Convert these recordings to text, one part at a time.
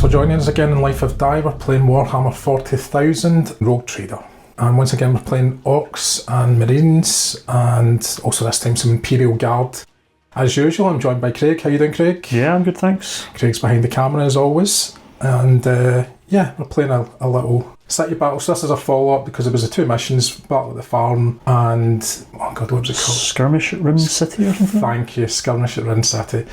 Thanks for joining us again in Life of Die. We're playing Warhammer 40,000 Rogue Trader. And once again we're playing Orks and Marines, and also this time some Imperial Guard. As usual, I'm joined by Craig. How you doing, Craig? Yeah, I'm good, thanks. Craig's behind the camera as always. And yeah, we're playing a little city battle. So this is a follow-up because there was the two missions, Battle at the Farm and, oh god, what was it called? Skirmish at Rynn City or something? Thank you, Skirmish at Rynn City.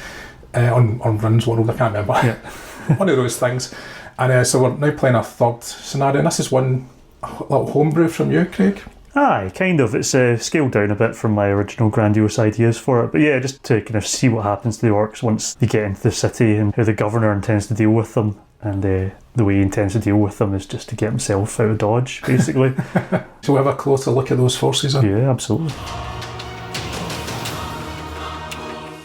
On Rynn's World, I can't remember. Yeah. One of those things. And so we're now playing a third scenario, and this is one little homebrew from you, Craig. Aye, kind of. It's scaled down a bit from my original grandiose ideas for it. But yeah, just to kind of see what happens to the Orks once they get into the city and how the governor intends to deal with them. And the way he intends to deal with them is just to get himself out of Dodge, basically. So we'll have a closer look at those forces then? Yeah, absolutely.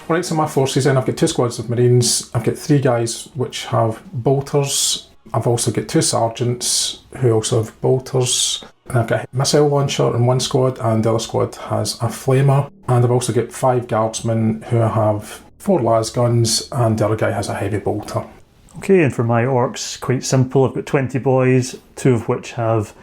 Right, so my forces then, I've got 2 squads of Marines, I've got 3 guys which have bolters, I've also got 2 sergeants who also have bolters, and I've got a missile launcher in one squad, and the other squad has a flamer, and I've also got 5 guardsmen who have 4 las guns, and the other guy has a heavy bolter. Okay, and for my Orks, quite simple. I've got 20 boys, 2 of which have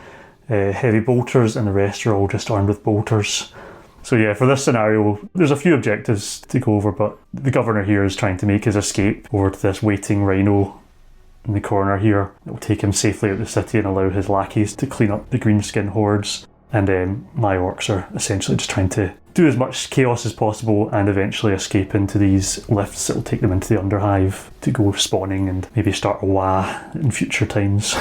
heavy bolters, and the rest are all just armed with bolters. So yeah, for this scenario, there's a few objectives to go over, but the governor here is trying to make his escape over to this waiting rhino in the corner here. It will take him safely out of the city and allow his lackeys to clean up the greenskin hordes. And then my Orks are essentially just trying to do as much chaos as possible and eventually escape into these lifts that will take them into the Underhive to go spawning and maybe start a WA in future times.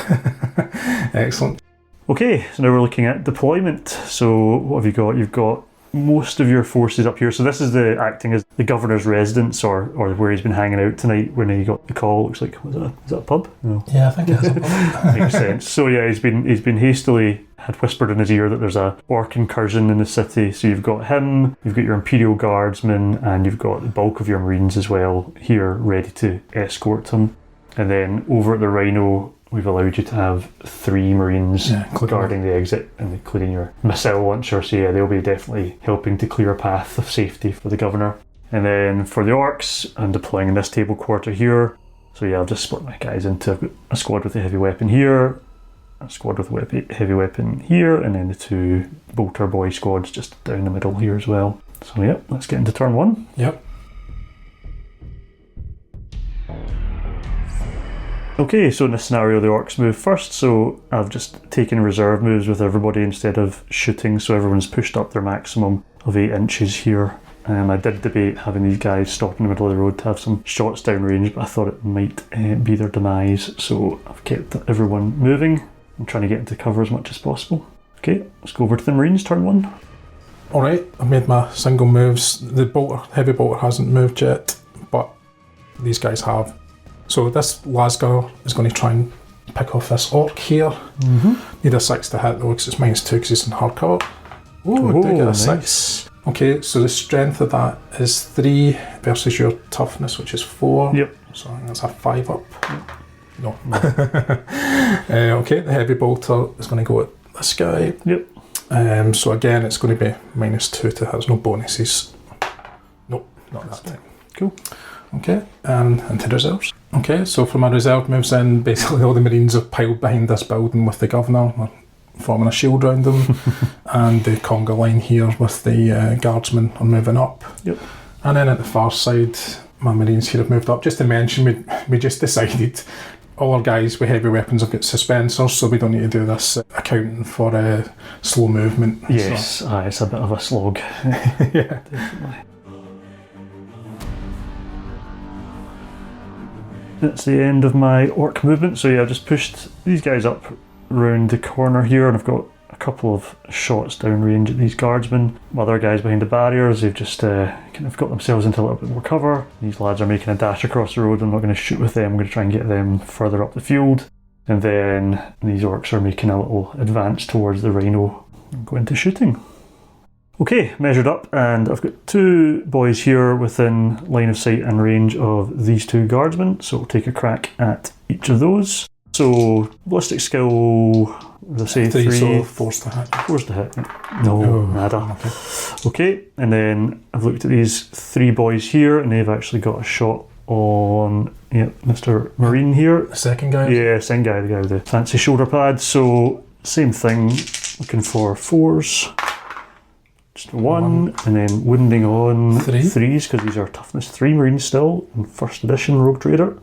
Excellent. Okay, so now we're looking at deployment. So what have you got? You've got most of your forces up here. So this is acting as the governor's residence or where he's been hanging out tonight when he got the call. Looks like, is that a pub? No. Yeah, I think it is a pub. Makes sense. So yeah, he's been hastily had whispered in his ear that there's a orc incursion in the city. So you've got him, you've got your Imperial guardsmen, and you've got the bulk of your Marines as well here ready to escort him. And then over at the Rhino, we've allowed you to have 3 Marines guarding the exit, and including your missile launcher. So yeah, they'll be definitely helping to clear a path of safety for the governor. And then for the Orks, I'm deploying in this table quarter here. So yeah, I'll just split my guys into, I've got a squad with a heavy weapon here, a squad with a heavy weapon here, and then the 2 bolter boy squads just down the middle here as well. So yeah, let's get into turn 1. Yep. Okay, so in this scenario the Orks move first, so I've just taken reserve moves with everybody instead of shooting, so everyone's pushed up their maximum of 8 inches here. I did debate having these guys stop in the middle of the road to have some shots down range, but I thought it might be their demise, so I've kept everyone moving. I'm trying to get into cover as much as possible. Okay, let's go over to the Marines, turn 1. Alright, I've made my single moves. The heavy bolter hasn't moved yet, but these guys have. So this lasgunner is going to try and pick off this orc here. Mm-hmm. Need a 6 to hit though, because it's -2 because he's in hard cover. Oh, did get a 6. Okay, so the strength of that is 3 versus your toughness, which is 4. Yep. So I think that's a 5 up. Yep. No. Okay, the heavy bolter is going to go at this guy. Yep. So again, it's going to be -2 to hit. There's no bonuses. Nope, not that time. Cool. Okay, and into reserves. Okay, so for my reserve moves in, basically all the Marines are piled behind this building with the governor. We're forming a shield around them. And the conga line here with the guardsmen are moving up. Yep. And then at the far side, my Marines here have moved up. Just to mention, we just decided all our guys with heavy weapons have got suspensors, so we don't need to do this accounting for slow movement. Yes, so. it's a bit of a slog. Yeah. Definitely. That's the end of my orc movement. So yeah, I've just pushed these guys up around the corner here, and I've got a couple of shots down range at these guardsmen. My other guys behind the barriers, they've just kind of got themselves into a little bit more cover. These lads are making a dash across the road. I'm not going to shoot with them. I'm going to try and get them further up the field. And then these orcs are making a little advance towards the rhino and go into shooting. Okay, measured up, and I've got 2 boys here within line of sight and range of these 2 guardsmen, so we'll take a crack at each of those. So, ballistic skill, let's say 3. So force to hit. Force to hit. No, nada. Okay, and then I've looked at these 3 boys here, and they've actually got a shot on Mr. Marine here. The second guy? Yeah, second guy, the guy with the fancy shoulder pads. So same thing, looking for 4s. Just 1, and then wounding on 3s, because these are toughness 3 Marines still, in first edition Rogue Trader.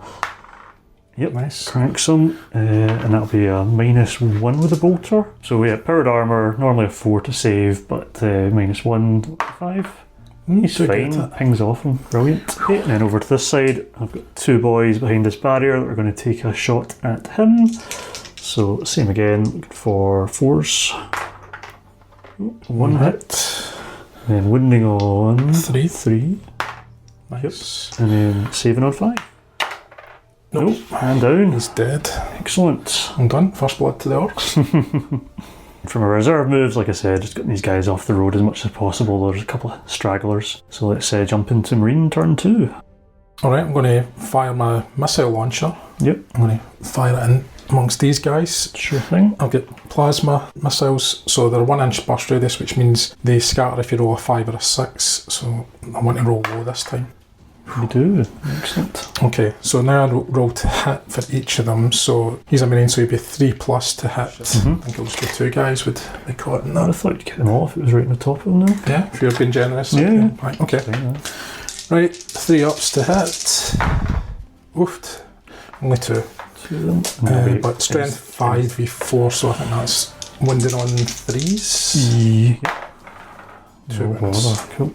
Yep, nice. Cranks them, and that'll be a -1 with the bolter. So yeah, powered armour, normally a 4 to save, but -1, 5. He's fine, pings off him, brilliant. Okay, and then over to this side, I've got 2 boys behind this barrier that are going to take a shot at him. So same again, looking for 4s. 1 hit. And then wounding on 3. Nice. Yep. And then saving on 5. Nope. And down. He's dead. Excellent. I'm done. First blood to the Orks. From our reserve moves, like I said, just getting these guys off the road as much as possible. There's a couple of stragglers. So let's jump into Marine turn 2. Alright, I'm going to fire my missile launcher. Yep. I'm going to fire it in amongst these guys. Sure thing. I've got plasma missiles, so they're 1 inch burst radius, which means they scatter if you roll a 5 or a 6. So I want to roll low this time. We do. Excellent. Okay, so now I roll to hit for each of them. So he's a Marine, so he'd be 3+ to hit. I think it'll just be 2 guys would be caught in that. I thought you'd get them off. It was right on the top of them now. Yeah, if you're being generous. Yeah. Right, okay. Right, 3 ups to hit. Oofed. Only 2. But strength 5v4, so I think that's wounded on 3s. Yep. 2 wins. Cool.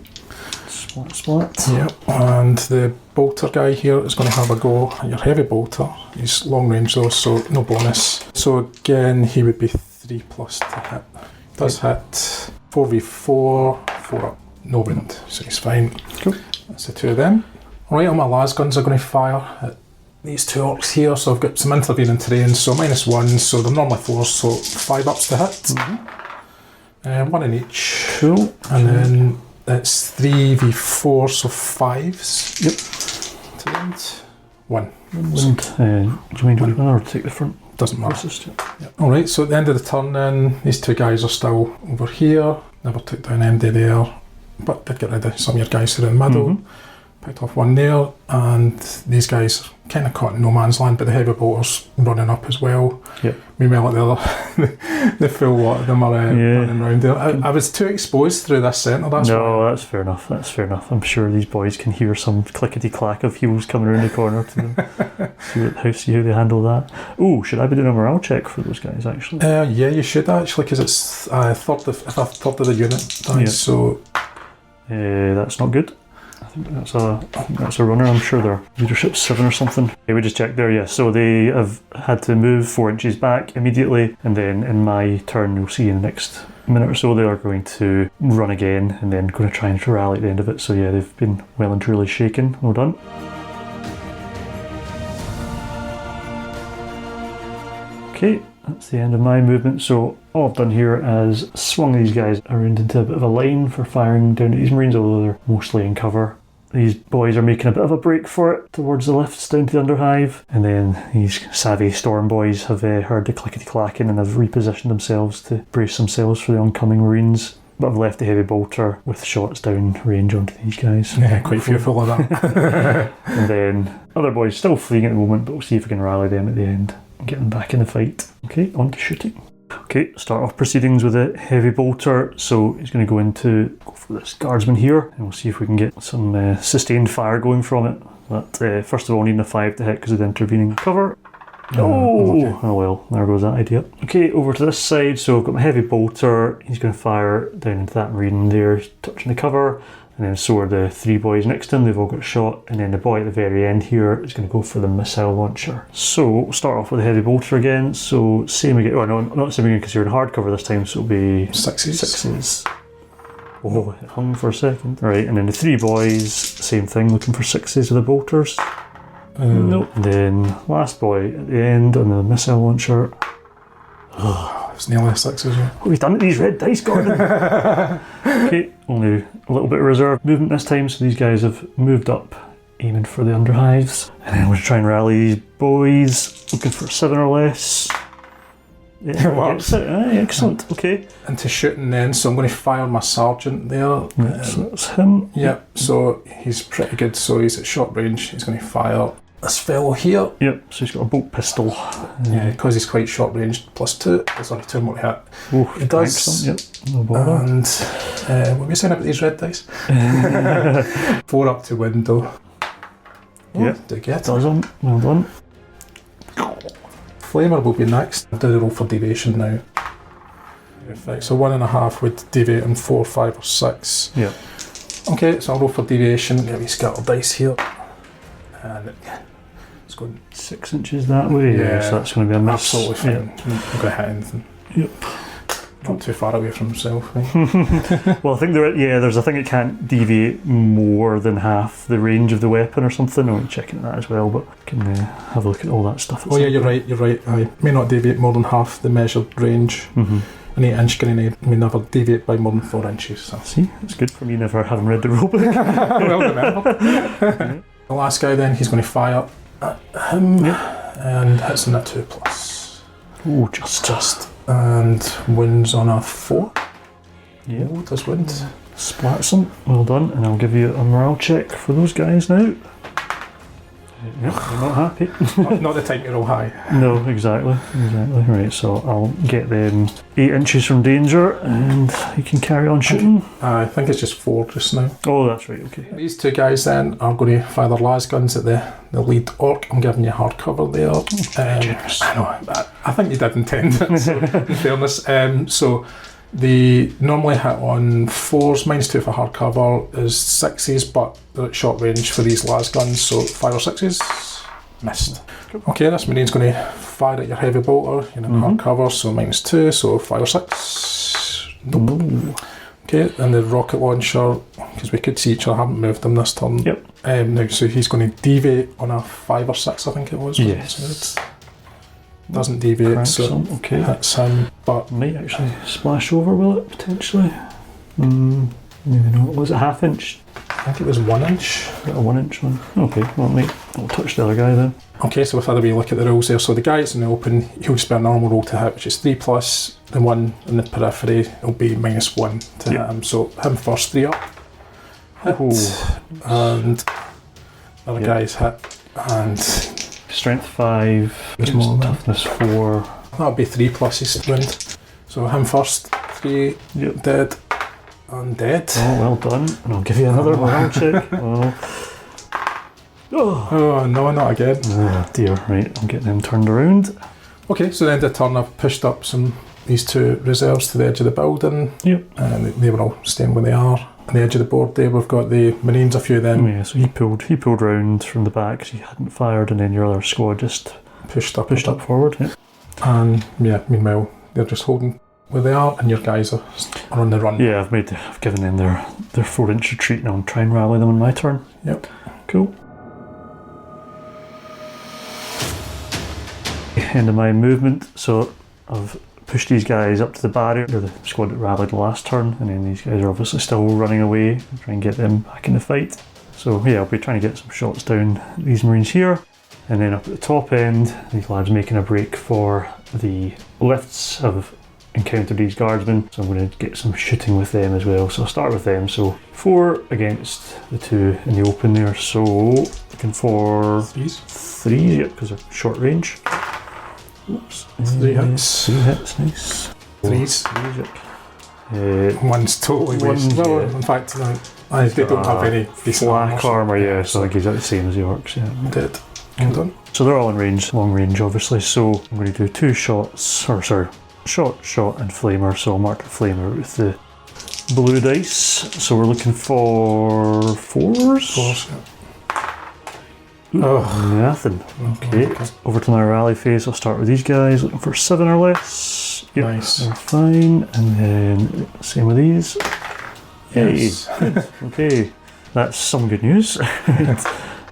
Splat. Yep, and the bolter guy here is going to have a go at your heavy bolter. He's long range though, so no bonus. So again, he would be 3+ to hit. Does hit 4v4, 4 up, no wound, so he's fine. Cool. That's the 2 of them. Alright, all my las guns are going to fire at these 2 Orks here, so I've got some intervening terrain, so -1, so they're normally 4s, so 5 ups to hit. 1 in each. Cool. And then it's 3v4, so 5s. Yep. 2 wounds. 1. Wound. Do you mean to leave one or take the front? Doesn't matter. Closest, yeah. Yep. Alright, so at the end of the turn then, these 2 guys are still over here. Never took down MD there, but did get rid of some of your guys who are in the middle. Picked off 1 there, and these guys are kind of caught in no man's land, but the heavy bolters running up as well. Yep. Meanwhile, at the other, the full lot of them are running around there. I was too exposed through this centre, that's why. That's fair enough, that's fair enough. I'm sure these boys can hear some clickety-clack of heels coming around the corner to them. see how they handle that. Oh, should I be doing a morale check for those guys, actually? Yeah, you should actually, because it's a third of the unit dies, so... that's not good. I think that's a runner. I'm sure their leadership's 7 or something. Okay, we just checked there, yes. So they have had to move 4 inches back immediately, and then in my turn, you'll see in the next minute or so, they are going to run again, and then going to try and rally at the end of it. So yeah, they've been well and truly shaken. Well done. Okay, that's the end of my movement. So all I've done here is swung these guys around into a bit of a line for firing down at these Marines, although they're mostly in cover. These boys are making a bit of a break for it towards the lifts down to the underhive, and then these savvy storm boys have heard the clickety-clacking and have repositioned themselves to brace themselves for the oncoming Marines. But I've left the heavy bolter with shots down range onto these guys. Yeah, quite fearful of that. And then other boys still fleeing at the moment, but we'll see if we can rally them at the end and get them back in the fight. Okay, on to shooting. Okay, start off proceedings with a heavy bolter, so he's going to go for this guardsman here, and we'll see if we can get some sustained fire going from it. But first of all, needing a 5 to hit because of the intervening cover. Oh well, there goes that idea. Okay, over to this side, so I've got my heavy bolter, he's going to fire down into that Marine there, touching the cover. And then so are the 3 boys next to him, they've all got a shot, and then the boy at the very end here is going to go for the missile launcher. So we'll start off with the heavy bolter again, so same again, well no, not same again because you're in hardcover this time, so it'll be 6s. Oh, it hung for a second. Right, and then the 3 boys, same thing, looking for 6s with the bolters. Nope. And then last boy at the end on the missile launcher. It's nearly a 6 as well. What have you done to these red dice, Gordon? Okay, only a little bit of reserve movement this time, so these guys have moved up, aiming for the underhives. And then we're going to try and rally these boys, looking for 7 or less. Yeah, works. gets it. Aye, excellent. Okay. Into shooting then, so I'm going to fire my sergeant there. So that's him. Yep, so he's pretty good, so he's at short range. He's going to fire this fellow here. Yep, so he's got a bolt pistol. Yeah, because he's quite short ranged, +2. There's only 2 more to hit. Oh, He does. excellent. Yep, no bother. And what are we saying about these red dice? 4 up to window. Oh, Yep. do get Does him. Well done. Flamer will be next. I'll do the roll for deviation now. Perfect. So 1.5 would deviate in 4, 5, or 6. Yep. Okay, so I'll roll for deviation. Get a wee scatter dice here. And it's going 6 inches that way. Yeah, so that's going to be a miss. absolutely fine. Yep. I'm not going to hit anything. Yep. Not too far away from himself. Right? Well, I think there's a thing it can't deviate more than half the range of the weapon or something. I'm checking that as well, but can have a look at all that stuff. Oh yeah, you're right. I may not deviate more than half the measured range. Mm-hmm. An 8-inch grenade may never deviate by more than 4 inches. So. See, it's good for me never having read the rulebook. Well remembered. The last guy then, he's going to fire at him and hits him at 2+. Oh, just. And wins on a 4. Yeah. Oh, does win. Splats him. Well done. And I'll give you a morale check for those guys now. Yep, they're not happy. Not the time to roll high. No, exactly. Right, so I'll get them 8 inches from danger and you can carry on shooting. I think it's just 4 just now. Oh, that's right, okay. These 2 guys then are going to fire their las guns at the lead orc. I'm giving you hard cover there. I know, I think you did intend it, so, in fairness. So they normally hit on 4s, -2 for hard cover is 6s, but they're at short range for these las guns, so 5 or 6s. Missed. Okay, this Marine's going to fire at your heavy bolter, you're in hard cover, so -2, so 5 or 6. Nope. Okay, and the rocket launcher, because we could see each other, I haven't moved them this turn. Yep. Now, so he's going to deviate on a 5 or 6, I think it was. Yes. Doesn't deviate, Cracks so him, okay. hits him, but Might actually splash over, will it, potentially? Maybe not. Was it 1/2 inch? I think it was 1 inch. Got a 1 inch one. Okay, well, I'll touch the other guy then. Okay, so we've had a wee look at the rolls there. So the guy that's in the open, he'll just be a normal roll to hit, which is 3+, the one in the periphery will be -1 to hit him. So him first, 3 up. Hit, and the other guy's hit, and Strength 5, there's more than toughness 4. that'll be 3+ his wound. So him first, 3, dead, and dead. Oh, well done. And I'll give you another morale check. Oh no, not again. Oh dear, right, I'll get them turned around. Okay, so then the turn I've pushed up these 2 reserves to the edge of the building. Yep. And they were all staying where they are. On the edge of the board there, we've got the Marines, a few of them. Yeah, so he pulled round from the back because he hadn't fired, and then your other squad just pushed up forward. Yeah. And meanwhile, they're just holding where they are, and your guys are on the run. Yeah, I've given them their 4-inch retreat now and try and rally them on my turn. Yep. Cool. End of my movement, so I've pushed these guys up to the barrier. They're the squad that rallied last turn, and then these guys are obviously still running away and try and get them back in the fight. So yeah, I'll be trying to get some shots down these Marines here. And then up at the top end, these lads making a break for the lifts have encountered these guardsmen, so I'm going to get some shooting with them as well. So I'll start with them. So 4 against the 2 in the open there, so looking for 3, yeah, because they're short range. Oops. 3 hits. 3 hits, nice. 3s. One's totally wasted. Well, in fact, they don't have any decent flak armour, yeah, so I think he's the same as the orcs, yeah. Dead. Well done. So they're all in range, long range obviously, so I'm going to do 2 shots, shot, and flamer, so I'll mark the flamer with the blue dice. So we're looking for 4s? 4s, yeah. Oh, nothing. Okay. Over to my rally phase, I'll start with these guys, looking for 7 or less. Yep, nice. They're fine. And then same with these. Yes. Good. Okay. That's some good news.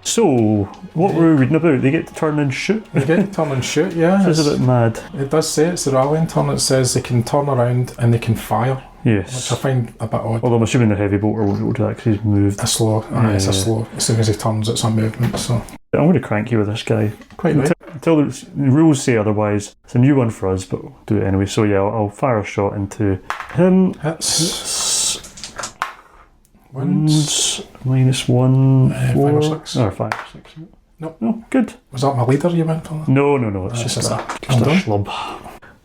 So, what were we reading about? They get to turn and shoot? They get to turn and shoot, yeah. This is a bit mad. It does say it's the rallying turn. It says they can turn around and they can fire. Yes. which I find a bit odd. Although I'm assuming the heavy bolter won't be able to do that because he's moved. A slow, it's a slow. As soon as he turns, it's a movement. So I'm going to crank you with this guy. quite right. Until the rules say otherwise. It's a new one for us, but we'll do it anyway. So yeah, I'll fire a shot into him. Hits. Wins. -1, 4. 5 or 6. Or 5 or 6. Nope. No, good. Was that my leader you went for? That? No. It's That's just just a schlub.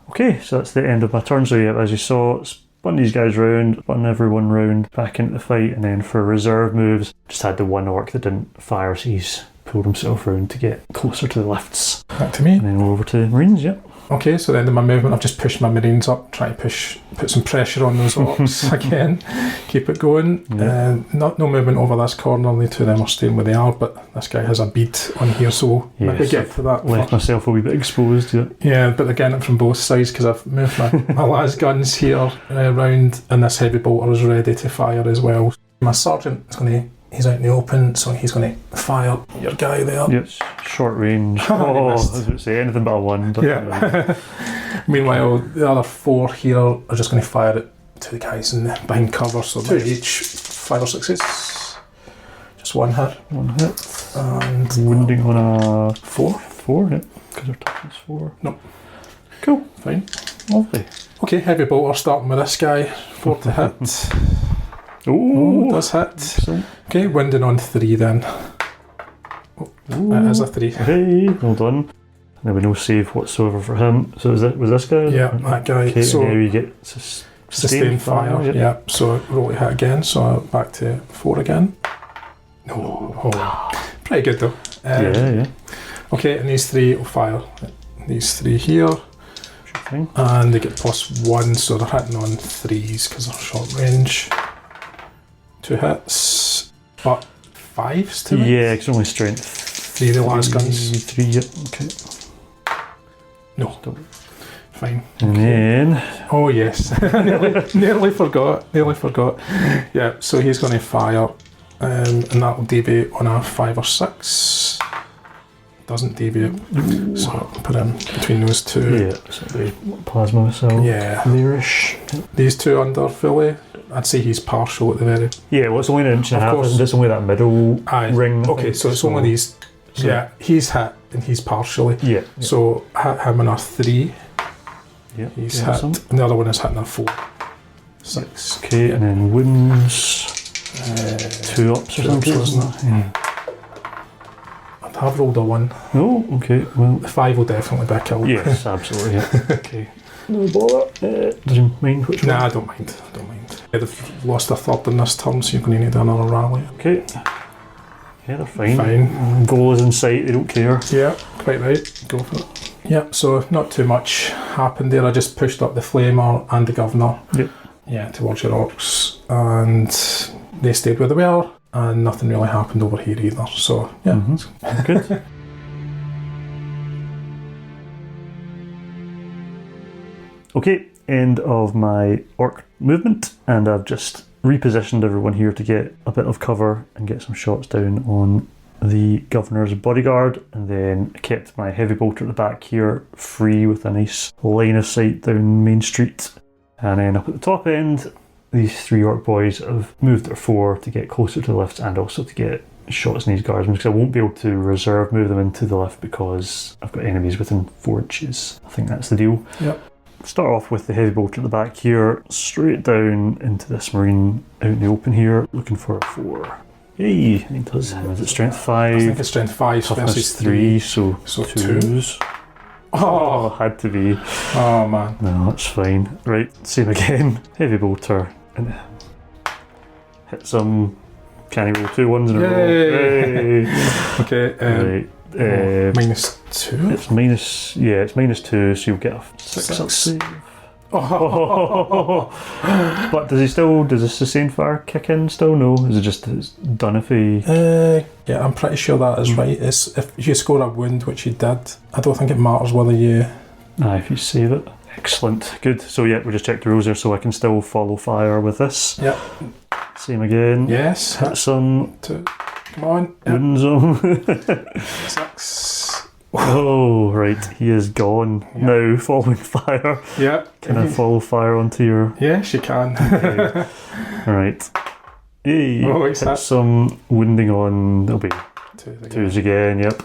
Okay, so that's the end of my turn. So yeah, as you saw, spun these guys round, spun everyone round, back into the fight, and then for reserve moves, just had the one orc that didn't fire, so he's pulled himself round to get closer to the lifts. Back to me. And then we're over to Marines, yeah. Okay, so at the end of my movement, I've just pushed my Marines up, try to put some pressure on those orcs again, keep it going. Yeah. No movement over this corner, only two of them are staying where they are, but this guy has a bead on here, so maybe get to that Left first. myself a wee bit exposed, yeah. Yeah, but they're getting it from both sides because I've moved my las guns here round, and this heavy bolter is ready to fire as well. My sergeant is he's out in the open, so he's going to fire your guy there. Yes, short range. He I missed. was about to say anything but a 1. But Yeah. Meanwhile, the other 4 here are just going to fire it to the guys behind cover, so they each 5 or 6s. Just 1 hit. 1 hit. And Wounding on a 4. 4, yeah. Because our toughness 4. No. Cool. Fine. Lovely. Okay, heavy bolter starting with this guy. 4 to hit. Oh, Does hit. excellent. Okay, wounding on 3 then. It is a 3. Hey, well done. There was no save whatsoever for him. So was this guy? Yeah, that guy. Okay, So and now you get sustained fire. Yep. Yeah, so roll to hit again. So back to 4 again. No. Oh. Pretty good though. Yeah. Okay, and these 3 will fire. These 3 here. Sure thing. And they get +1, so they're hitting on 3s because they're short range. 2 hits, but 5s to it? Yeah, it's only strength. 3 of the last guns. 3, yep, okay. No, fine. And then... Oh yes, nearly forgot. Yeah, so he's going to fire, and that will deviate on a 5 or 6. Doesn't deviate, so I'll put him between those 2. Yeah, so the plasma missile. Yeah. There-ish. These 2 under fully. I'd say he's partial at the very. Yeah, well, it's only an inch and a Of half, course. isn't it? It's only that middle ring. I Okay, think. so it's only these. So- Yeah, he's hit and he's partially. Yeah. So hit him on a 3. Yeah. He's yeah, hit, some. and the other one is hitting a 4. 6. Okay, and then wounds. 2 ups or 2 ups, something, wasn't wasn't it? Yeah. I'd have rolled a 1. No, okay, well. The 5 will definitely be a kill. Yes, absolutely, yeah. Okay. No bother. Does you mind which one? Nah, I don't mind. Yeah, they've lost a third in this turn, so you're going to need another rally. Okay. Yeah, they're fine. Fine. Goal is in sight, they don't care. Yeah, quite right. Go for it. Yeah, so not too much happened there. I just pushed up the flamer and the governor. Yep. Yeah, towards your orcs, and they stayed where they were, and nothing really happened over here either. So yeah, Good. Okay, end of my orc movement, and I've just repositioned everyone here to get a bit of cover and get some shots down on the governor's bodyguard, and then kept my heavy bolter at the back here free with a nice line of sight down Main Street. And then up at the top end, these 3 orc boys have moved their 4 to get closer to the lifts and also to get shots in these guardsmen, because I won't be able to reserve move them into the lift because I've got enemies within 4 inches. I think that's the deal. Yep. Start off with the heavy bolter at the back here, straight down into this marine out in the open here, looking for a 4. Hey, he does. Is it strength 5? I think it's strength 5 Toughness versus 3, so 2. 2s. Oh, had to be. Oh man. No, that's fine. Right, same again. Heavy bolter. And hit some. Can he roll 2 1s in a row? Yay. Hey. Okay. Right. -2. It's -2, so you'll get a 6 up 6. save. Oh. But does the sustained fire kick in still? No? Is it just it's done if he... Yeah, I'm pretty sure that is right. It's if you score a wound, which you did, I don't think it matters whether you... if you save it. Excellent. Good. So yeah, we just checked the rules there, so I can still follow fire with this. Yep. Same again. Yes. Hit some. 2. Come on. Yep. Wounds them. 6. Oh, right. He is gone now, following fire. Yeah. Can I follow fire onto your... Yeah, she can. Okay. Alright. Hey, it's hit that. some wounding on... There'll be twos again, yep.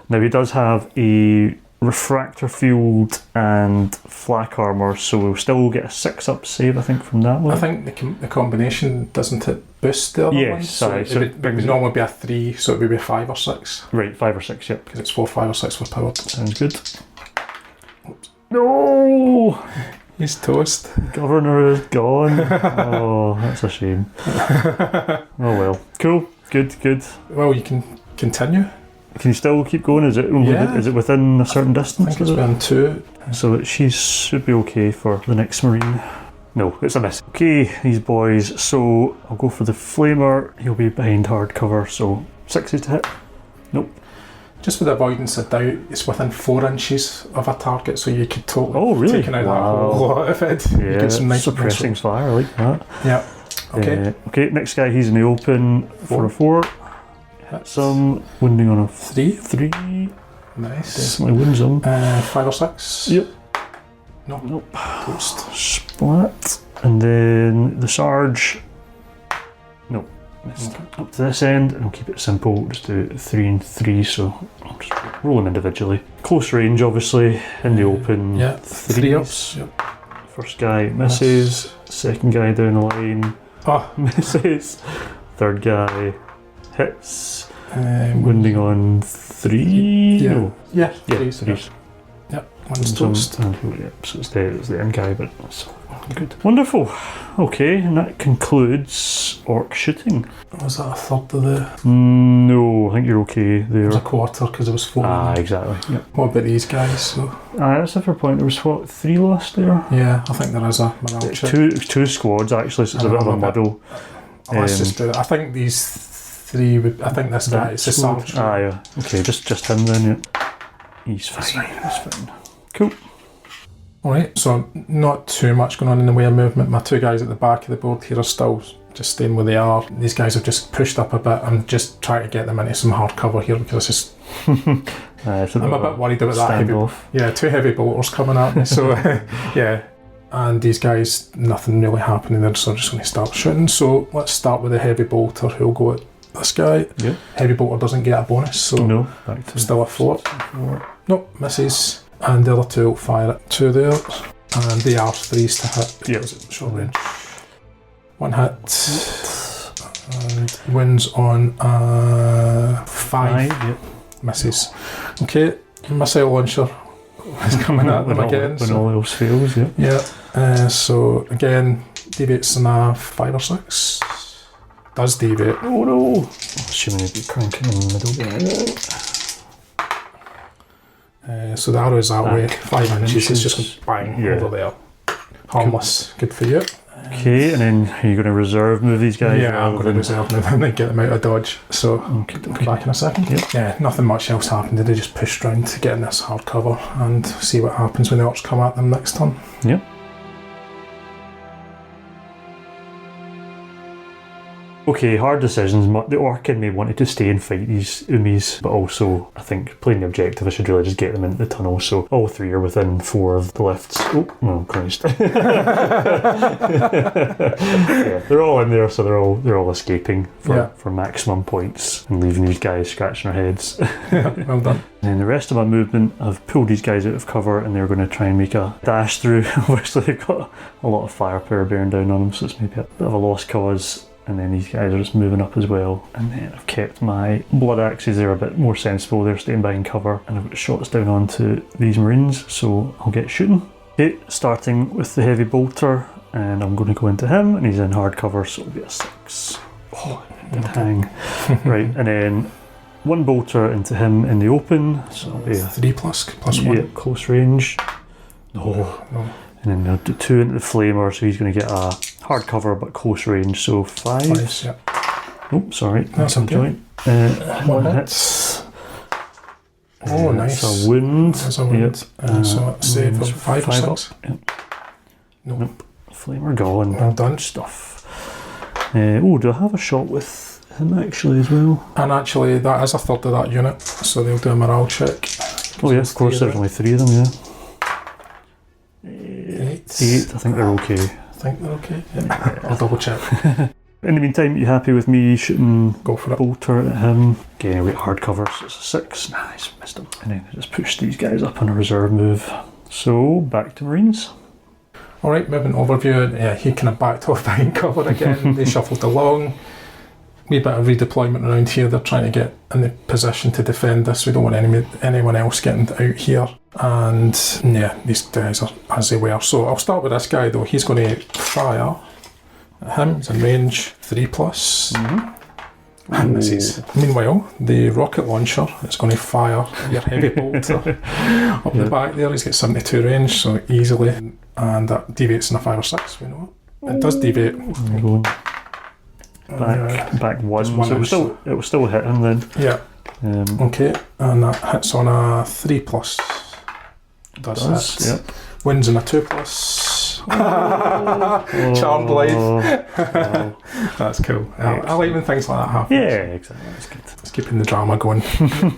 Now he does have a refractor field and flak armour, so we'll still get a 6-up save, I think, from that one. I think the combination doesn't it boost the other one? Yes, sorry. So it would normally be a 3, so it would be 5 or 6. Right, 5 or 6, yep. Because it's 4, 5 or 6 with power. Sounds good. Oops. No! He's toast. Governor is gone. Oh, that's a shame. Oh well. Cool. Good. Well, you can continue. Can you still keep going? Is it within a certain distance? I think it's been 2. So that she should be okay for the next marine. No, it's a miss. Okay, these boys. So I'll go for the flamer. He'll be behind hard cover, so 60 to hit. Nope. Just with the avoidance of doubt, it's within 4 inches of a target, so you could totally taking out that whole lot of it. Yeah, you get some nice suppressing fire, I like that. Yeah. Okay. Okay, next guy, he's in the open for a 4. Hit some wounding on a 3. Nice. Definitely wounds him. 5 or 6. Yep. Nope. Toast. Splat. And then the Sarge. Nope. Missed. Okay. Up to this end, and I'll keep it simple. Just do 3 and 3, so I'll just roll them individually. Close range, obviously, in the open. Yeah. 3 ups. Yep. First guy misses. Second guy down the line misses. Third guy hits. Wounding on 3. Yeah. No. Yeah. Yeah, 3s. Yep. One's toast. So it's the end guy, but that's good. Wonderful. Okay, and that concludes orc shooting. Was that a third of the... No, I think you're okay there. It was a quarter because it was 4. Exactly. Yep. What about these guys? So That's a fair point. There was 3 lost there? yeah, I think there is a morale check. Two squads actually, so it's a bit of a muddle. Let's just do it. I think these 3 would... I think this guy is a Sarge. Yeah. Okay, just him then, yeah. He's fine. Cool. Alright, so not too much going on in the way of movement. My 2 guys at the back of the board here are still just staying where they are. These guys have just pushed up a bit. I'm just trying to get them into some hard cover here because it's just... I'm a bit worried about that heavy... 2 heavy bolters coming at me, so yeah. And these guys, nothing really happening there, so I'm just going to start shooting. So let's start with the heavy bolter who'll go at this guy. Yeah. Heavy bolter doesn't get a bonus, so no, back to still a 4. Nope, misses. And the other 2 will fire at 2 there. And they are 3s to hit because it's short range. 1 hit. And wins on 5. Yep. Misses. Okay, missile launcher is coming at them again. When all else fails, yeah. Yeah. So again, deviates in a 5 or 6. Does deviate. Oh no! Assuming you'd be cranking in the middle. So the arrow is that way, 5 inches, it's just bang over there. Harmless, good for you. Okay, and then are you going to reserve move these guys? Yeah, I'm going to reserve move and then get them out of dodge. So I'll come back in a second. Yep. Yeah, nothing much else happened. They just pushed round to get in this hard cover and see what happens when the orcs come at them next turn. Yep. Okay, hard decisions. The orc in me wanted to stay and fight these Umis, but also I think playing the objective I should really just get them into the tunnel, so all 3 are within 4 of the lifts. Oh Christ. Yeah, they're all in there, so they're all escaping for maximum points and leaving these guys scratching their heads. Well done. And then the rest of my movement, I've pulled these guys out of cover and they're going to try and make a dash through. Obviously they've got a lot of firepower bearing down on them, so it's maybe a bit of a lost cause. And then these guys are just moving up as well. And then I've kept my blood axes there a bit more sensible. They're staying behind cover. And I've got shots down onto these marines, so I'll get shooting. Okay, starting with the heavy bolter. And I'm going to go into him, and he's in hard cover, so it'll be a 6. Oh, good hang. Right, and then 1 bolter into him in the open. So it'll be a 3 plus 1. Yeah, close range. No. And then I'll do 2 into the flamer, so he's going to get a hard cover but close range, so 5. 5s, yeah. Oh, sorry. That's okay. Joint. 1 hit. Oh, nice. That's a wound. That's a wound. Yep. So save of 5 or 6. Yep. Nope. Flamer gone. Well done. Stuff. Do I have a shot with him actually as well? And actually, that is a third of that unit, so they'll do a morale check. Oh yeah, of course, there's only 3 of them, yeah. 8. 8, I think they're okay. I think they're okay. Yeah. I'll double check. In the meantime, you happy with me shooting Go for it. bolter at him? Again, we hard cover, so it's a 6. Nice, missed him. And then I just push these guys up on a reserve move. So, back to Marines. Alright, moving overview. Yeah, he kind of backed off behind cover again. They shuffled along. Wee bit of redeployment around here. They're trying to get in the position to defend this. We don't want anyone else getting out here. And yeah, these guys are as they were. So I'll start with this guy though. He's going to fire at him. He's in range 3+. And misses. Meanwhile, the rocket launcher is going to fire your heavy bolter up the back there. He's got 72 range, so easily. And that deviates in a 5 or 6, we know it. It does deviate. Back 1, so it will still hit him then. Yeah. Okay, and that hits on a 3+. Does hit. Yep. Wins in a 2+. Charmed life. Wow. That's cool. I like when things like that happen. Yeah, exactly. That's good. It's keeping the drama going.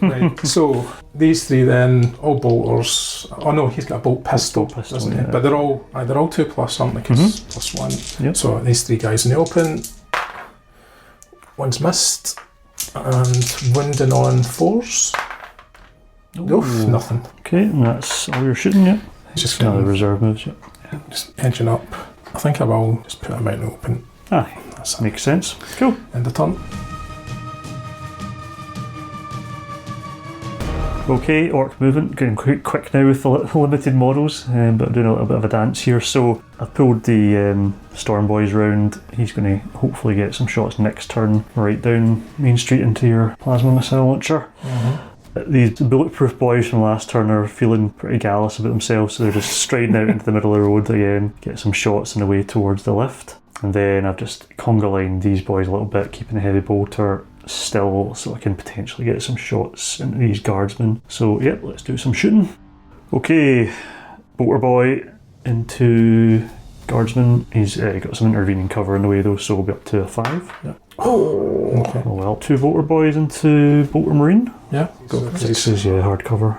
Right. So these 3 then, all bolters. Oh no, he's got a bolt pistol, doesn't he? Yeah. But they're all 2+, aren't they? Because +1. Yep. So these 3 guys in the open. One's missed, and winding on 4s. Oof, nothing. Okay, and that's all you're shooting, yeah? Just Another reserve moves, yeah. Just edging up. I think I will just put him out in the open. Aye, That's it. makes sense. Cool. End of turn. Okay, orc movement, getting quite quick now with the limited models, but I'm doing a little bit of a dance here. So I've pulled the Storm Boys round. He's going to hopefully get some shots next turn right down Main Street into your plasma missile launcher. These bulletproof boys from last turn are feeling pretty gallus about themselves, so they're just striding out into the middle of the road again, get some shots on the way towards the lift. And then I've just conga lined these boys a little bit, keeping the heavy bolter still so I can potentially get some shots into these guardsmen. So yeah, let's do some shooting. Okay, bolter boy into guardsman. He's got some intervening cover in the way though, so we'll be up to a 5. Yeah. Oh, okay. Oh well, 2 bolter boys into bolter marine. Yeah, go for 6s, yeah, hard cover.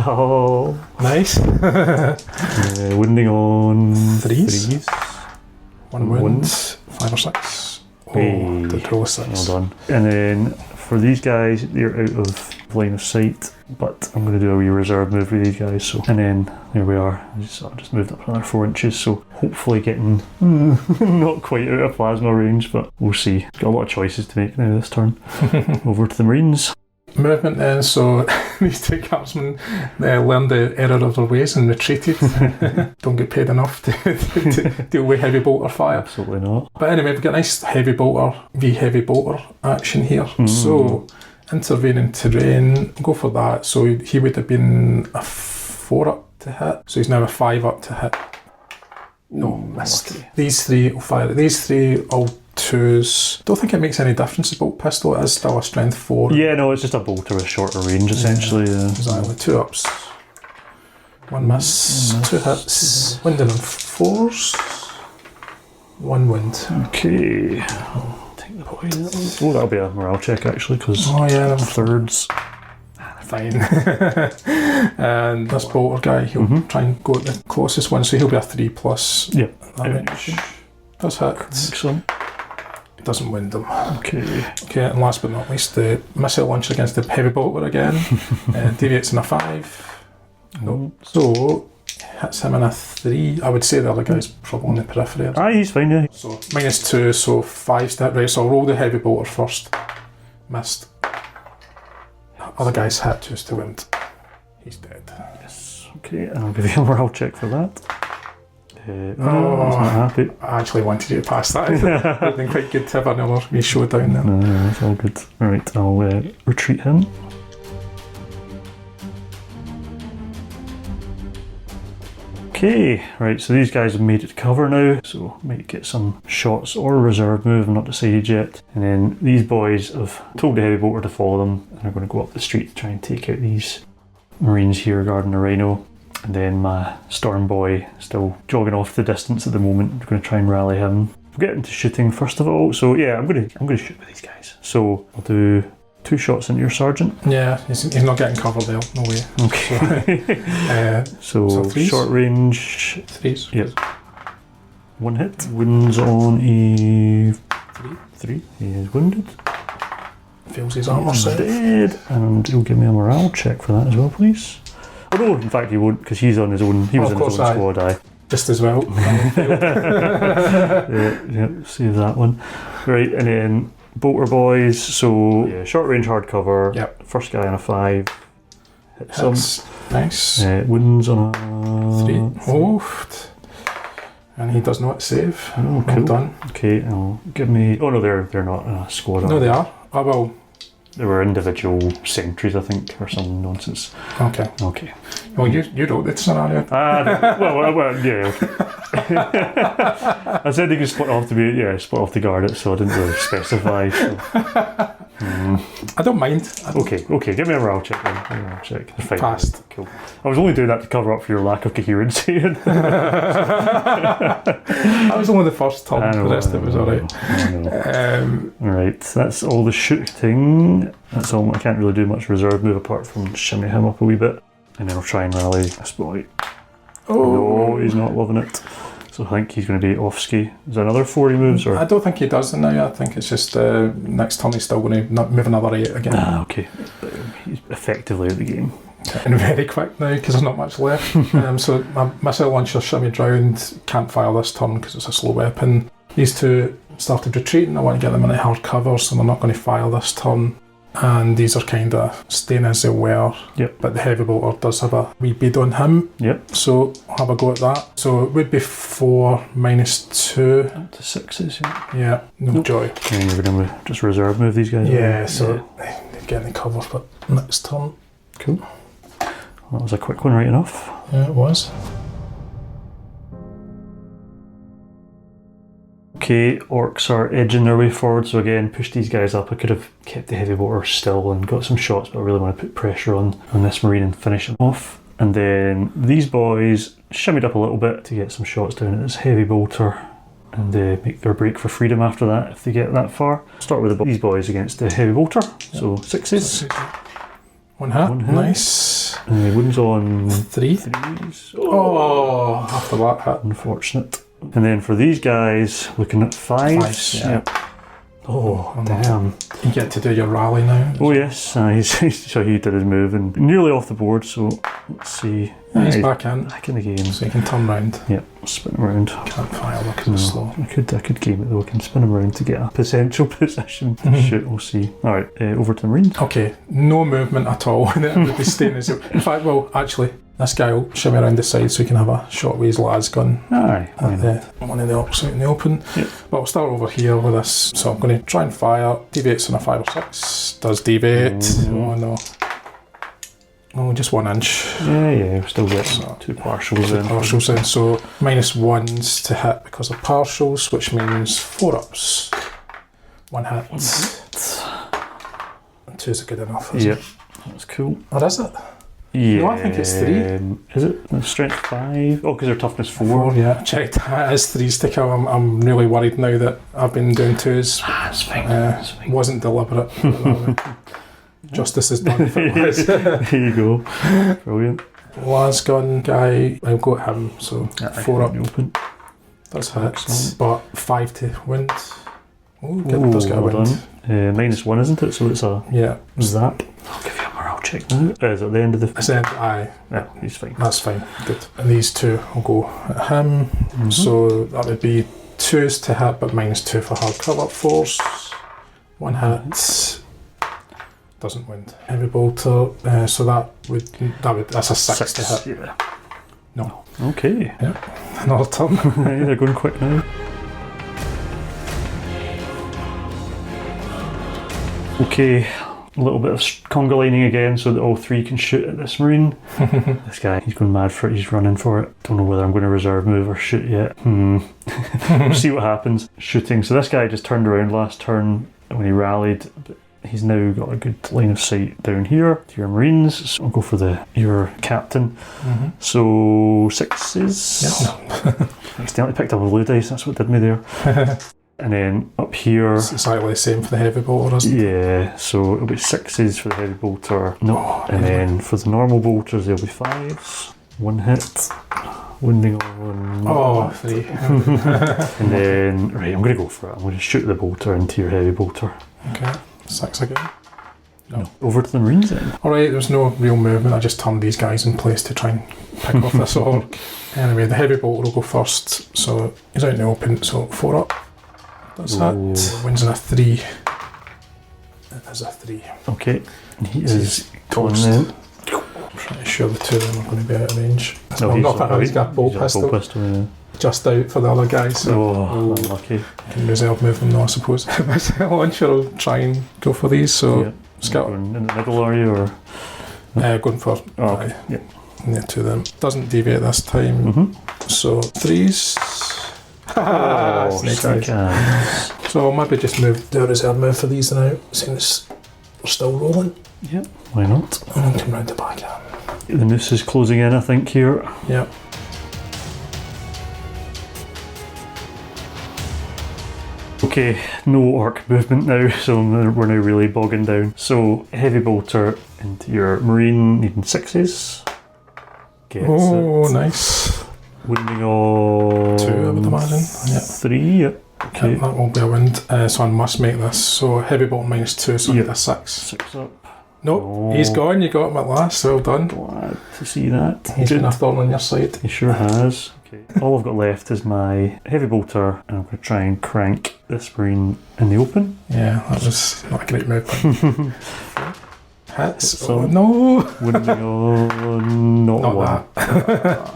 Oh, nice. winding on 3s. 1 wind, Wind. 5 or 6. Oh, Hey. the roll 6. Well done. And then for these guys, they're out of line of sight, but I'm going to do a wee reserve move with these guys. So, and then there we are. I just moved up another 4 inches, so hopefully getting not quite out of plasma range, but we'll see. Got a lot of choices to make now this turn. Over to the Marines. Movement then, so these 2 guardsmen learned the error of their ways and retreated. Don't get paid enough to deal with heavy bolter fire. Absolutely not. But anyway, we've got a nice heavy bolter, heavy bolter action here. So, intervening terrain, go for that. So he would have been a 4 up to hit. So he's now a 5 up to hit. No, missed. Lucky. These 3 will fire. These 3 all 2s. Don't think it makes any difference about pistol. It is still a strength 4. Yeah, no, it's just a bolter with shorter range essentially. Exactly. 2 ups. 1 miss. 2 hits. Winding on 4s. 1 wind. Okay. I'll take the boys. Oh, that'll be a morale check actually, because Oh yeah, 3rds. fine. And this bolter guy, he'll try and go at the closest one, so he'll be a 3+. Yep. That range. Does hit. Excellent. Doesn't wind them. Okay. Okay, and last but not least, the missile launcher against the heavy bolter again. Deviates in a 5. No. So hits him in a 3. I would say the other guy's probably on the periphery. Aye, he's fine, yeah. So -2, so 5 step. Right, so I'll roll the heavy bolter first. Missed. Other guy's hit just to wind. He's dead. Yes. Okay, and I'll give you a morale check for that. He's not happy. I actually wanted you to pass that. It would have been quite good to have another wee showdown there. No, that's all good. Alright, I'll retreat him. Okay, right, so these guys have made it to cover now, so might get some shots or a reserve move, I'm not decided yet. And then these boys have told the heavy bolter to follow them, and are going to go up the street to try and take out these Marines here guarding the rhino. And then my Storm Boy still jogging off the distance at the moment. I'm going to try and rally him. We'll get into shooting first of all. So yeah, I'm going to shoot with these guys. So I'll do 2 shots into your sergeant. Yeah, he's not getting cover there, no way. Okay. So threes? short range. 3s. Yep. 1 hit. Wounds on a 3. He is wounded. Fails his armor set. Dead. And he'll give me a morale check for that as well, please. Oh no, in fact he won't, because he's on his own. He was in his own squad. Aye. Just as well. Yeah, save that one. Right, and then Bolter boys. So short range hardcover. Yep. First guy on a 5. Hit some. Nice. Wounds on a 3. Oh. And he does not save. Oh, well cool. done. Okay, give me. Oh no, they're not in a squad. No, they are. Oh well. They were individual sentries, I think, or some nonsense. Okay. Well, you wrote the scenario. Well, yeah. I said they could split off to guard it, so I didn't really specify. So. I don't mind. Okay, give me a morale check then. They're fine. Passed. Cool. I was only doing that to cover up for your lack of coherency. That was only the first turn. The rest of it was alright. Right, so that's all the shooting. That's all. I can't really do much reserve move apart from shimmy him up a wee bit. And then I'll try and rally this boy. Oh, no, he's not loving it. So I think he's going to be off-ski. Is there another 40 moves? Or? I don't think he does now. I think it's just next turn he's still going to move another 8 again. Okay. He's effectively out of the game. And very quick now because there's not much left. So my missile launcher shimmied round, can't fire this turn because it's a slow weapon. These two started retreating. I want to get them in a hard cover, so they're not going to fire this turn. And these are kind of staying as they were. Yep. But the heavy bolter does have a wee bead on him. Yep. So I'll have a go at that. So it would be 4 -2. Up to 6s, yeah. Yeah, no joy. And you're going to just reserve move these guys? Yeah, so they're getting the cover for next turn. Cool. That was a quick one, right enough. Yeah, it was. Okay, Orks are edging their way forward, so again, push these guys up. I could have kept the heavy bolter still and got some shots, but I really want to put pressure on this marine and finish him off. And then these boys shimmied up a little bit to get some shots down at this heavy bolter and make their break for freedom after that if they get that far. Start with these boys against the heavy bolter, so 6s. 1 hit. Nice. And the wounds on 3s. Oh, after that hit. Unfortunate. And then for these guys, looking at 5s. Yeah. Yep. Oh, damn. You get to do your rally now. Oh, yes. So he did his move and nearly off the board, so let's see. Yeah, he's back in. Back in the game. So you can turn round. Yep, spin him around. Can't fire because it's slow. I could game it though. I can spin him around to get a potential position to shoot. We'll see. Alright, over to the Marines. Okay, no movement at all. It would be staying as it. In fact, well, actually, this guy will shimmy around the side so he can have a shot with his las gun. Aye. At one of the Orks out in the open. Yep. But I'll start over here with this. So I'm going to try and fire. Deviates on a 5 or 6. Does deviate. Oh no. Oh, just 1 inch. Yeah, we've still got 2 partials in. Partials in, so -1s to hit because of partials, which means 4 ups. 1 hit. 2's good enough. Yep, that's cool. Or is it? Yeah. No, I think it's 3. Is it? Strength 5? Oh, because they're toughness 4. 4, yeah. Checked. It is 3s to kill. I'm really worried now that I've been doing 2s. That's fine. Wasn't deliberate. Justice is done for Laz. There you go. Brilliant. Las gun guy, I'll go at him, so 4 up. Open. That's hit, but 5 to wind. Oh, good, does get a wind. -1, isn't it? So it's a zap. I'll give you a morale check now. Is it at the end of the... I said aye. Yeah, he's fine. That's fine, good. And these 2 will go at him. So that would be 2s to hit, but -2 for hard cover. 4s. 1 hit. Doesn't wind. Heavy bolter, so that's a 6 to hit. Yeah. No. Okay. Yeah. Another turn. They're going quick now. Okay, a little bit of conga lining again so that all 3 can shoot at this marine. This guy, he's going mad for it, he's running for it. Don't know whether I'm going to reserve move or shoot yet. We'll see what happens. Shooting. So this guy just turned around last turn when he rallied. He's now got a good line of sight down here to your marines. So I'll go for your captain. So 6s. Yeah. Accidentally picked up a blue dice, that's what did me there. And then up here, It's exactly the same for the heavy bolter, isn't it? yeah, so it'll be 6s for the heavy bolter. No, and then for the normal bolters, there'll be 5s. 1 hit. Wounding on. 3. And then, right, I'm going to go for it. I'm going to shoot the bolter into your heavy bolter. Okay, 6 again. No. Over to the Marines then. Alright, there's no real movement. I just turned these guys in place to try and pick off this orc. Anyway, the heavy bolter will go first, so he's out in the open, so 4 up. That's that. Wins in a 3. It is a 3. Okay, and he is going toast. in. Pretty sure the two of them are going to be out of range. No, Well, not that he's got a bolt pistol. Yeah. Just out for the other guys. So Unlucky. can reserve move them, though, I suppose. I'm sure I'll try and go for these. So Yeah. Scout. Going in the middle, are you? Or? Going for Okay. Yeah. yeah, 2 of them. Doesn't deviate this time. Mm-hmm. So 3s. Snake eyes. So I'll maybe just do a reserve move for these now, since we're still rolling. Yeah. Why not? And then come round the back. The noose is closing in, I think, here. Yeah. Okay, no orc movement now, so we're now really bogging down. So, heavy bolter into your marine, needing 6s. Gets it. Nice. Wounding on 2, I would imagine. Yeah. 3, yep. Okay. That won't be a wind, so I must make this. So heavy bolter -2, so I Yep. need a 6. 6 up. Nope, he's gone. You got him at last. Well done. Glad to see that. He's Good. been a thorn on your side. He sure has. Okay. All I've got left is my heavy bolter, and I'm going to try and crank this marine in the open. Yeah, that was not a great move. Hits. So- Oh no! Wounding on not Not one. that.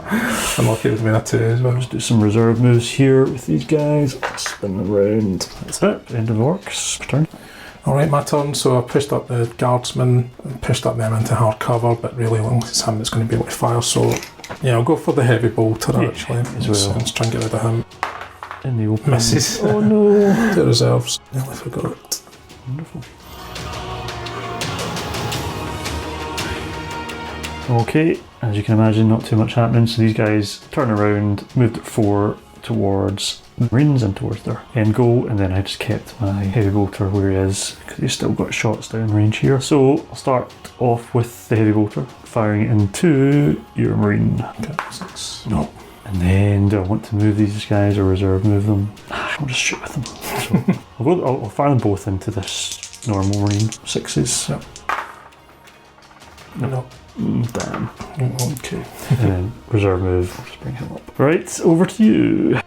I'm lucky with me a 2 as well. Let's do some reserve moves here with these guys. Spin around. That's it. End of Orks. Turn. Alright, my turn. So I pushed up the guardsmen, pushed up them into hard cover, but really, long as it's him that's going to be able to fire. So yeah, I'll go for the heavy bolter Yeah, actually. as well. Let's try and get rid of him. In the open. Misses. Oh no. 2 reserves. Nearly forgot. Wonderful. Okay, as you can imagine, not too much happening. So these guys turn around, moved at 4 towards the Marines and towards their end goal, and then I just kept my heavy bolter where he is because he's still got shots down range here. So I'll start off with the heavy bolter, firing it into your Marine. Okay, 6. No. And then do I want to move these guys or reserve move them? I'll just shoot with them. So I'll fire them both into this normal Marine. 6s. Yep. No. Damn. Okay. And then reserve move, I'll just bring him up. Right, over to you.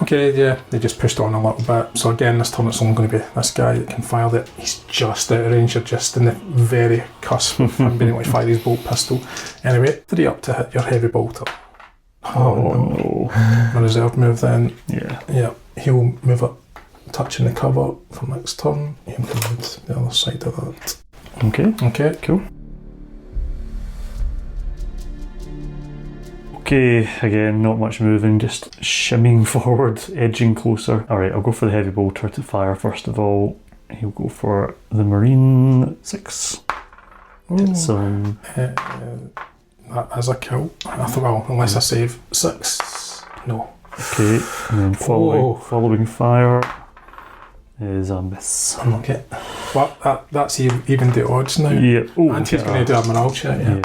Okay, yeah, they just pushed on a little bit. So again, this turn it's only going to be this guy that can fire that. He's just out of range, you're just in the very cusp of him being able to fire his bolt pistol. Anyway, 3 up to hit your heavy bolter. Oh no. My reserve move then. Yeah. Yeah, he'll move up, touching the cover for next turn. He'll come around the other side of that. Okay. Okay, cool. Okay, again, not much moving, just shimmying forward, edging closer. Alright, I'll go for the heavy bolter to fire first of all. He'll go for the Marine 6. Get some. That is a kill. I thought, well, unless I save 6. No. Okay, and then following fire is a miss. Okay. But that's even the odds now. Yeah. Oh, And he's going to do a morale check, yeah.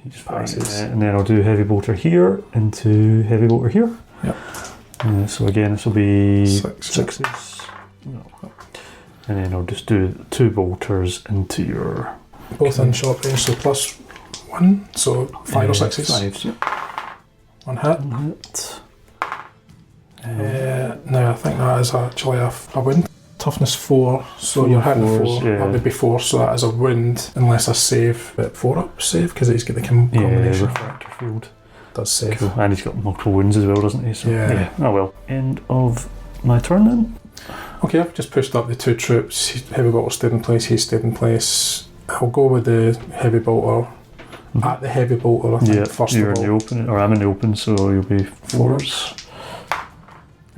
He just Passes. passes. And then I'll do heavy bolter here into heavy bolter here. Yep. So again, this will be 6. 6s. No. And then I'll just do 2 bolters into your. Both in short range, so +1, so 5 or 6s. 5s, yeah. 1 hit. 1 hit. No, I think that is actually a wound. Toughness 4, so you're hitting 4s, 4. yeah. That would be 4, so that is a wound unless I save at 4 up save because he's got the combination. Refractor field. Does save. Cool. And he's got multiple wounds as well, doesn't he? So, Yeah. Oh well. End of my turn then. Okay, I've just pushed up the 2 troops. Heavy bolter stayed in place, he stayed in place. I'll go with the heavy bolter. At the heavy bolter, I think, first you're of in the all. open, or I'm in the open, so you'll be 4s.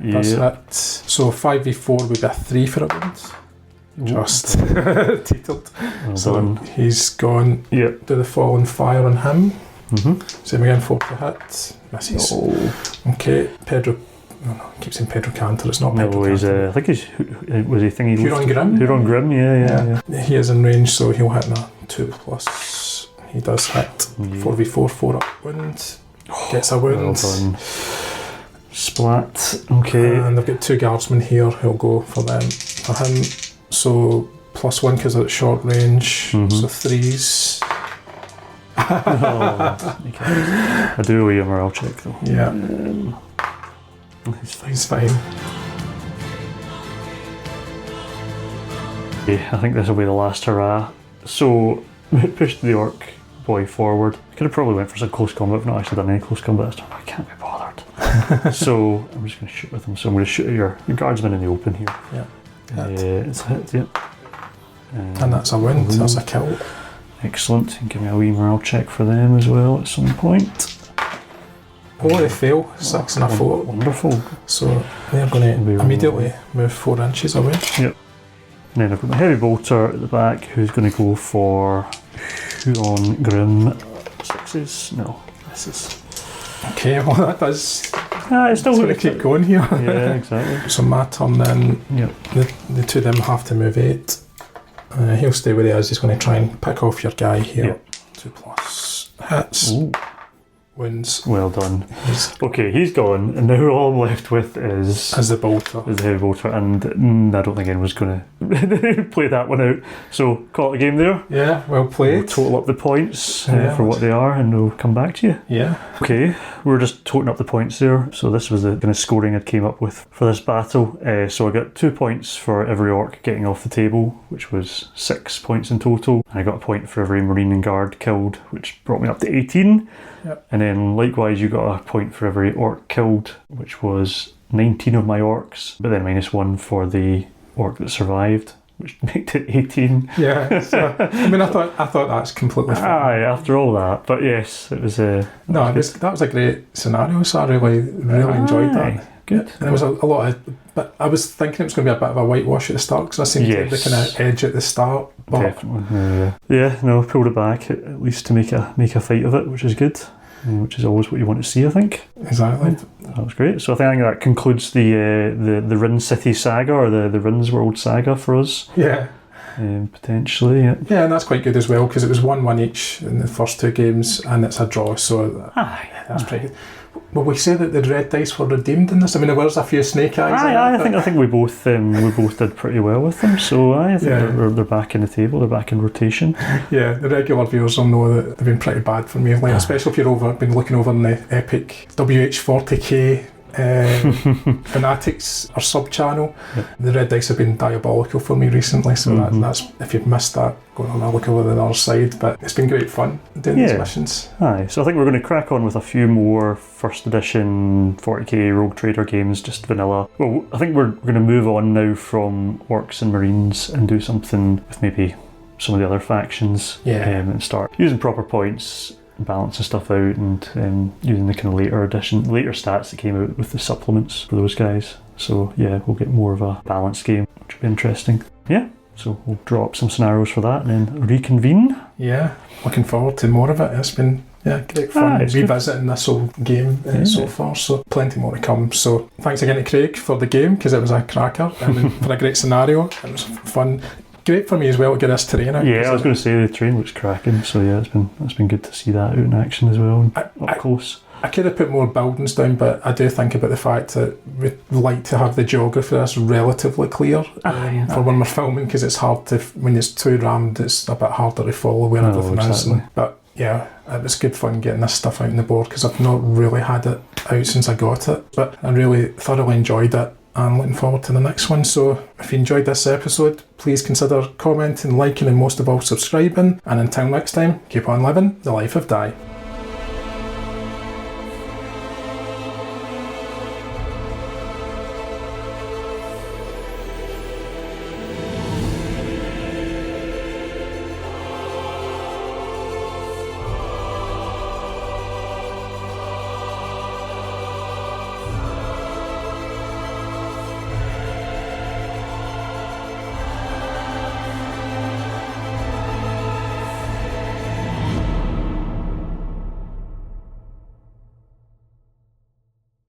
That's Yeah. it. So 5v4 would be a 3 for a wound. Just teetered. Well So done. he's gone. Yeah. Do the falling fire on him. Mm-hmm. Same again, 4 to hit. Misses. Oh. Okay, Pedro keep saying Pedro Cantor, it's not No, Pedro he's, Cantor. I think he's, was he thingy? Huron Grimm? Huron Grimm, yeah. He is in range, so he'll hit a 2+. He does hit 4v4, 4 up wound. Gets a wound. Well done. Splat, okay. And they've got 2 guardsmen here who'll go for him. So +1 because it's short range, so 3s. Okay. I do owe you a morale check though. Yeah. He's fine. Okay, I think this will be the last hurrah. So, pushed the orc boy forward. Could have probably went for some close combat. I've not actually done any close combat. I can't be bothered. So, I'm just going to shoot with him. So I'm going to shoot at your guardsman in the open here. Yeah. It's a hit, yeah. And that's a wound, that's a kill. Excellent. And give me a wee morale check for them as well at some point. Oh, they fail. 6 and a 4. Wonderful. So they're going to immediately move 4 inches away. Yep. And then I've got my heavy bolter at the back who's going to go for Huron Grimm. 6s? No, misses. Okay, well that does. It's still going to keep going here. Yeah, exactly. So my turn then. Yep. The 2 of them have to move 8. He'll stay where he is. He's going to try and pick off your guy here. Yep. 2+ hits. Ooh. Wins. Well done. Okay, he's gone, and now all I'm left with is the bolter. Is the heavy bolter, and I don't think anyone's going to play that one out. So call it a game there. Yeah, well played. We'll total up the points for what they are, and we'll come back to you. Yeah. Okay, we're just totaling up the points there. So this was the kind of scoring I came up with for this battle. So I got 2 points for every orc getting off the table, which was 6 points in total. I got a point for every marine and guard killed, which brought me up to 18. Yep. And then likewise you got a point for every orc killed, which was 19 of my orcs, but then -1 for the orc that survived, which made it 18. Yeah, so, I mean I thought that's completely fine. Aye, after all that, but yes, it was that was a great scenario, so I really enjoyed that. Good. And there was a lot of, but I was thinking it was going to be a bit of a whitewash at the start because I seemed to have the kind of edge at the start. But definitely. Yeah, no, pulled it back at least to make a fight of it, which is good. Which is always what you want to see, I think. Exactly. That was great. So I think that concludes the Rynn City saga, or the Rynn's World saga for us. Yeah. Potentially, yeah. Yeah, and that's quite good as well because it was 1-1 each in the first 2 games, and it's a draw. So that's pretty good. Will we say that the red dice were redeemed in this? I mean, there was a few snake eyes. I think we both did pretty well with them. So I think they're back in the table. They're back in rotation. Yeah, the regular viewers will know that they've been pretty bad for me, like, especially if you've been looking over in the epic WH40K. Fanatics or sub channel. The red dice have been diabolical for me recently, so that's if you've missed that, go and have a look over the other side. But it's been great fun doing these missions. Aye, so I think we're going to crack on with a few more first edition 40k Rogue Trader games, just vanilla. Well, I think we're going to move on now from Orcs and Marines and do something with maybe some of the other factions, and start using proper points, balancing stuff out, and using the kind of later stats that came out with the supplements for those guys. So yeah, we'll get more of a balanced game, which will be interesting. Yeah, so we'll draw up some scenarios for that and then reconvene. Yeah, looking forward to more of it. It's been great fun revisiting this whole game so far, so plenty more to come. So thanks again to Craig for the game, because it was a cracker, and for a great scenario. It was fun. Great for me as well to get this terrain out. Yeah, I was going to say the terrain looks cracking, so yeah, it's been good to see that out in action as well, up close. I could have put more buildings down, but I do think about the fact that we'd like to have the geography of this relatively clear for when we're filming, because it's hard to, when it's too rammed, it's a bit harder to follow where everything is. But yeah, it was good fun getting this stuff out on the board, because I've not really had it out since I got it, but I really thoroughly enjoyed it. And looking forward to the next one. So if you enjoyed this episode, please consider commenting, liking, and most of all subscribing. And until next time, keep on living the life of Die.